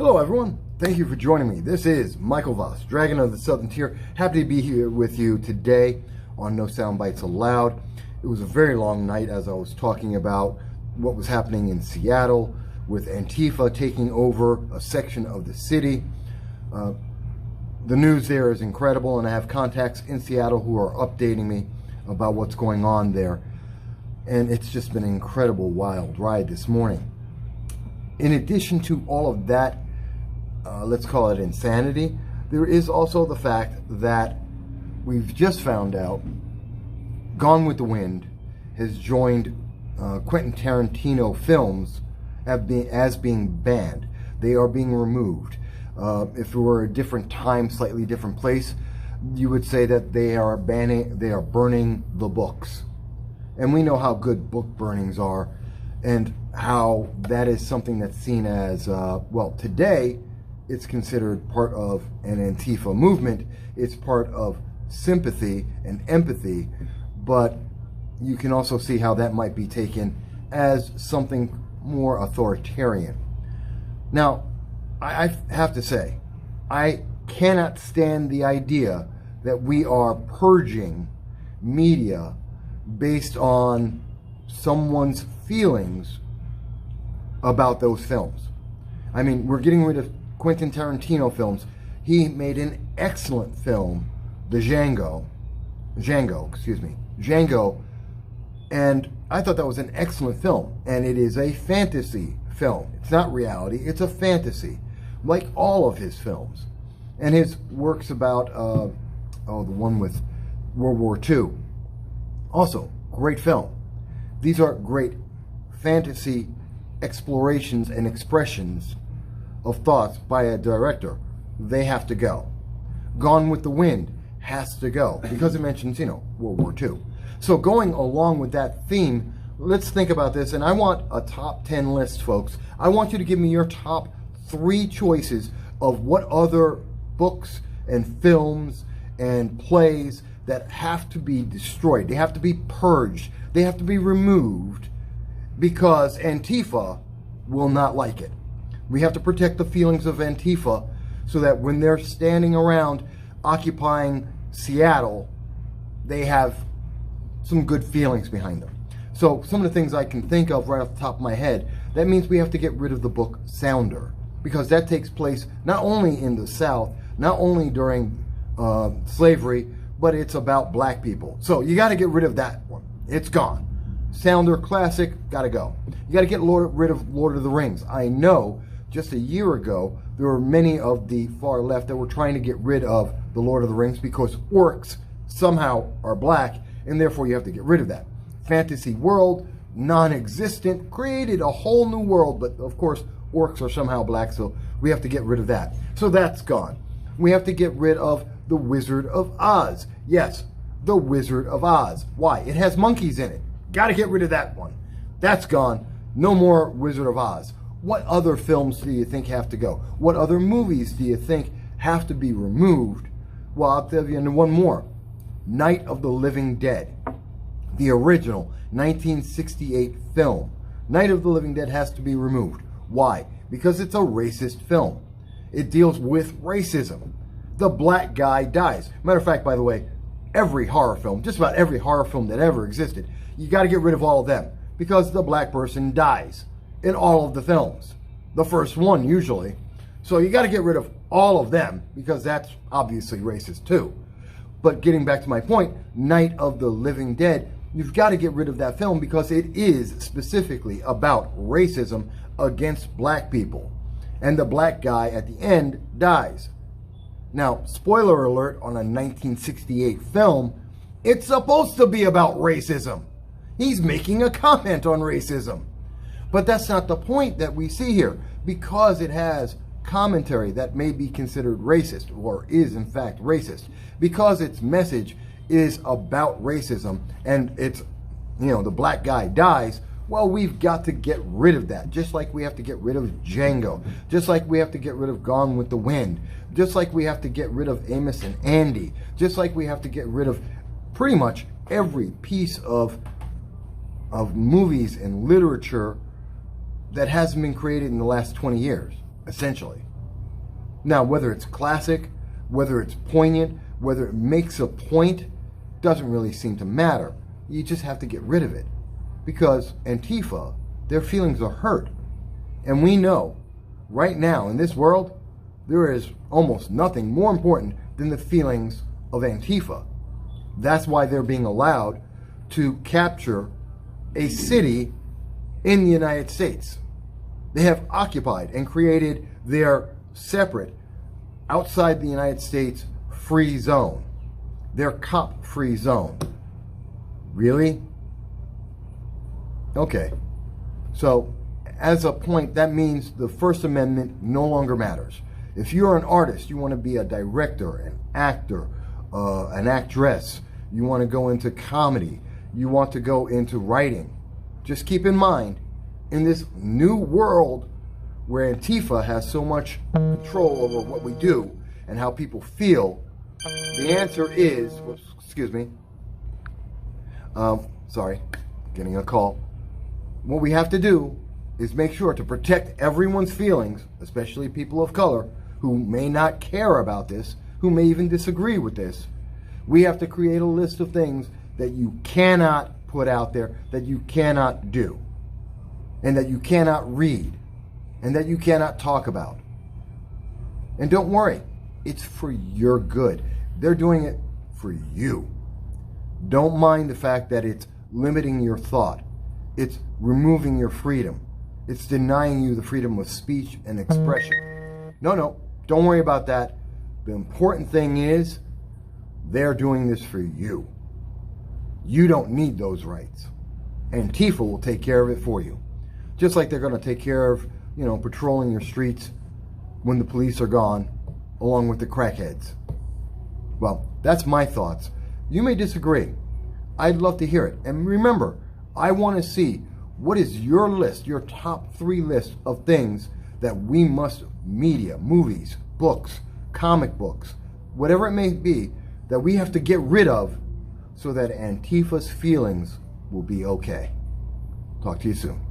Hello everyone, thank you for joining me. This is Michael Voss, Dragon of the Southern Tier. Happy to be here with you today on No Soundbites Allowed. It was a very long night as I was talking about what was happening in Seattle with Antifa taking over a section of the city. The news there is incredible, and I have contacts in Seattle who are updating me about what's going on there. And it's just been an incredible wild ride this morning. In addition to all of that, let's call it insanity, there is also the fact that we've just found out Gone with the Wind has joined Quentin Tarantino films as being banned. They are being removed. If it were a different time, slightly different place, you would say that they are burning the books. And we know how good book burnings are, and how that is something that's seen as, well, today it's considered part of an Antifa movement. It's part of sympathy and empathy, but you can also see how that might be taken as something more authoritarian. Now, I have to say, I cannot stand the idea that we are purging media based on someone's feelings about those films. I mean, we're getting rid of Quentin Tarantino films. He made an excellent film, Django, and I thought that was an excellent film. And it is a fantasy film. It's not reality, it's a fantasy, like all of his films. And his works about, the one with World War II, also great film. These are great fantasy explorations and expressions of thoughts by a director. They have to go. Gone with the Wind has to go because it mentions, World War II. So going along with that theme, let's think about this. And I want a top 10 list, folks. I want you to give me your top 3 choices of what other books and films and plays that have to be destroyed. They have to be purged. They have to be removed because Antifa will not like it. We have to protect the feelings of Antifa so that when they're standing around occupying Seattle, they have some good feelings behind them. So some of the things I can think of right off the top of my head, that means we have to get rid of the book Sounder, because that takes place not only in the South, not only during slavery, but it's about black people. So you got to get rid of that one. It's gone. Sounder classic, got to go. You got to get rid of Lord of the Rings. I know just a year ago, there were many of the far left that were trying to get rid of the Lord of the Rings because orcs somehow are black, and therefore you have to get rid of that. Fantasy world, non-existent, created a whole new world, but of course orcs are somehow black, so we have to get rid of that. So that's gone. We have to get rid of the Wizard of Oz. Yes, the Wizard of Oz. Why? It has monkeys in it. Got to get rid of that one. That's gone. No more Wizard of Oz. What other films do you think have to go? What other movies do you think have to be removed? Well, I'll tell you one more. Night of the Living Dead. The original 1968 film. Night of the Living Dead has to be removed. Why? Because it's a racist film. It deals with racism. The black guy dies. Matter of fact, by the way, every horror film, just about every horror film that ever existed, you got to get rid of all of them because the black person dies in all of the films. The first one, usually. So you got to get rid of all of them because that's obviously racist too. But getting back to my point, Night of the Living Dead, you've got to get rid of that film because it is specifically about racism against black people. And the black guy at the end dies. Now, spoiler alert on a 1968 film, it's supposed to be about racism. He's making a comment on racism. But that's not the point that we see here, because it has commentary that may be considered racist, or is in fact racist, because its message is about racism, and it's, the black guy dies. Well, we've got to get rid of that, just like we have to get rid of Django, just like we have to get rid of Gone with the Wind, just like we have to get rid of Amos and Andy, just like we have to get rid of pretty much every piece of movies and literature that hasn't been created in the last 20 years, essentially. Now, whether it's classic, whether it's poignant, whether it makes a point, doesn't really seem to matter. You just have to get rid of it. Because Antifa, their feelings are hurt. And we know, right now in this world, there is almost nothing more important than the feelings of Antifa. That's why they're being allowed to capture a city in the United States. They have occupied and created their separate, outside the United States, free zone. Their cop-free zone. Really? Okay. So, as a point, that means the First Amendment no longer matters. If you're an artist, you want to be a director, an actor, an actress, you want to go into comedy, you want to go into writing, just keep in mind, in this new world where Antifa has so much control over what we do and how people feel, the answer is, whoops, excuse me, sorry, getting a call. What we have to do is make sure to protect everyone's feelings, especially people of color who may not care about this, who may even disagree with this. We have to create a list of things that you cannot put out there, that you cannot do, and that you cannot read, and that you cannot talk about. And don't worry, it's for your good. They're doing it for you. Don't mind the fact that it's limiting your thought. It's removing your freedom. It's denying you the freedom of speech and expression. No, don't worry about that. The important thing is they're doing this for you. You don't need those rights. Antifa will take care of it for you. Just like they're going to take care of, patrolling your streets when the police are gone, along with the crackheads. Well, that's my thoughts. You may disagree. I'd love to hear it. And remember, I want to see what is your list, your top 3 list of things that we must, media, movies, books, comic books, whatever it may be, that we have to get rid of so that Antifa's feelings will be okay. Talk to you soon.